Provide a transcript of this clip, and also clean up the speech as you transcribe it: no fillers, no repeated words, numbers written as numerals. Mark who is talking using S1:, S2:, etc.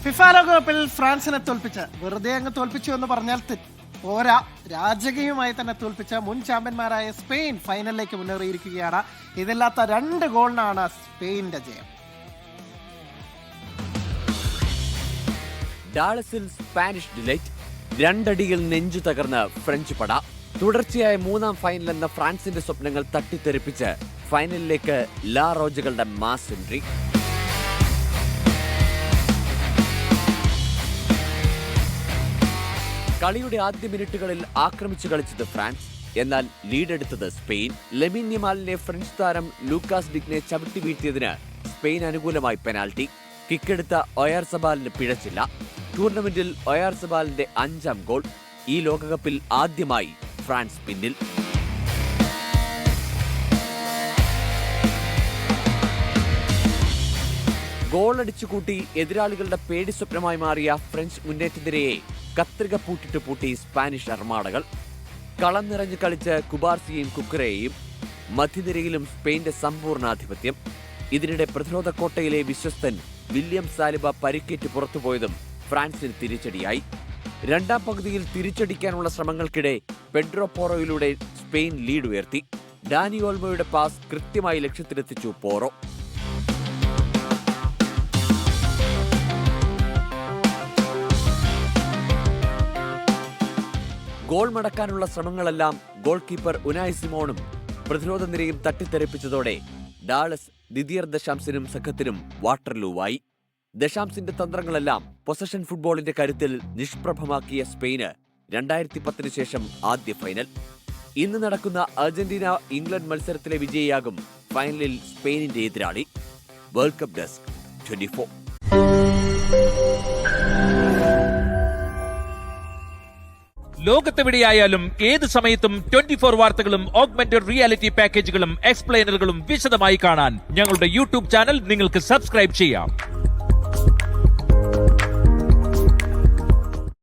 S1: FIFA ലോകകപ്പിൽ ഫ്രാൻസിനെ തോൽപ്പിച്ച വെറുതെ അങ്ങ് തോൽപ്പിച്ചു എന്ന് പറഞ്ഞാൽ പോരാ, രാജകീയമായി തന്നെ തോൽപ്പിച്ച മുൻ ചാമ്പ്യന്മാരായ സ്പെയിൻ ഫൈനലിലേക്ക് മുന്നേറിയിരിക്കുകയാണ്. ഇതില്ലാത്ത 2 ഗോളിനാണ് സ്പെയിനിന്റെ ജയം.
S2: ഡാളസിൽ സ്പാനിഷ് ഡിലൈറ്റ്, 2 അടിയിൽ നെഞ്ചു തകർന്ന് ഫ്രഞ്ച് പട. തുടർച്ചയായ 3ാം ഫൈനൽ എന്ന ഫ്രാൻസിന്റെ സ്വപ്നങ്ങൾ തട്ടിത്തെറിപ്പിച്ച് ഫൈനലിലേക്ക് ലാ റോജകളുടെ മാസ് എൻട്രി. കളിയുടെ ആദ്യ മിനിറ്റുകളിൽ ആക്രമിച്ചു കളിച്ചത് ഫ്രാൻസ്, എന്നാൽ ലീഡെടുത്തത് സ്പെയിൻ. ലെമിൻ യമാലിനെ ഫ്രഞ്ച് താരം ലൂക്കാസ് ഡിഗ്നെ ചവിട്ടി വീഴ്ത്തിയതിന് സ്പെയിൻ അനുകൂലമായി പെനാൽറ്റി. കിക്കെടുത്ത ഒയാർസബാലിന് പിഴച്ചില്ല. ടൂർണമെന്റിൽ ഒയാർസബാലിന്റെ 5ാം ഗോൾ. ഈ ലോകകപ്പിൽ ആദ്യമായി ഫ്രാൻസ് പിന്നിൽ. ഗോളടിച്ചു കൂട്ടി എതിരാളികളുടെ പേടി സ്വപ്നമായി മാറിയ ഫ്രഞ്ച് മുന്നേറ്റനിരയെ കത്രിക പൂട്ടി സ്പാനിഷ് അർമാടകൾ. കളം നിറഞ്ഞു കളിച്ച് കുബാർസിയെയും കുക്കറയെയും. മധ്യനിരയിലും സ്പെയിന്റെ സമ്പൂർണ്ണാധിപത്യം. ഇതിനിടെ പ്രതിരോധ കോട്ടയിലെ വിശ്വസ്തൻ വില്യം സാലിബ പരിക്കേറ്റ് പുറത്തുപോയതും ഫ്രാൻസിന് തിരിച്ചടിയായി. 2ാം പകുതിയിൽ തിരിച്ചടിക്കാനുള്ള ശ്രമങ്ങൾക്കിടെ പെഡ്രോ പോറോയിലൂടെ സ്പെയിൻ ലീഡ് ഉയർത്തി. ഡാനി ഓൾമോയുടെ പാസ് കൃത്യമായി ലക്ഷ്യത്തിലെത്തിച്ചു പോറോ. ഗോൾ മടക്കാനുള്ള ശ്രമങ്ങളെല്ലാം ഗോൾ കീപ്പർ ഉനായ് സിമോണും പ്രതിരോധ നിരയും തട്ടിത്തെറിപ്പിച്ചതോടെ ഡാളസ് ദിദിയർ ദശാംസിനും സംഘത്തിനും വാട്ടർലൂവായി. ദശാംസിന്റെ തന്ത്രങ്ങളെല്ലാം പൊസഷൻ ഫുട്ബോളിന്റെ കരുത്തിൽ നിഷ്പ്രഭമാക്കിയ സ്പെയിന് 2010 ശേഷം ആദ്യ ഫൈനൽ. ഇന്ന് നടക്കുന്ന അർജന്റീന ഇംഗ്ലണ്ട് മത്സരത്തിലെ വിജയിയാകും ഫൈനലിൽ സ്പെയിനിന്റെ എതിരാളി. World cup desk 24.
S3: ലോകത്തെവിടെയായാലും ഏത് സമയത്തും 24 വാർത്തകളും ഓഗ്മെന്റഡ് റിയാലിറ്റി പാക്കേജുകളും എക്സ്പ്ലെയിനറുകളും വിശദമായി കാണാൻ ഞങ്ങളുടെ യൂട്യൂബ് ചാനൽ നിങ്ങൾക്ക് സബ്സ്ക്രൈബ് ചെയ്യാം.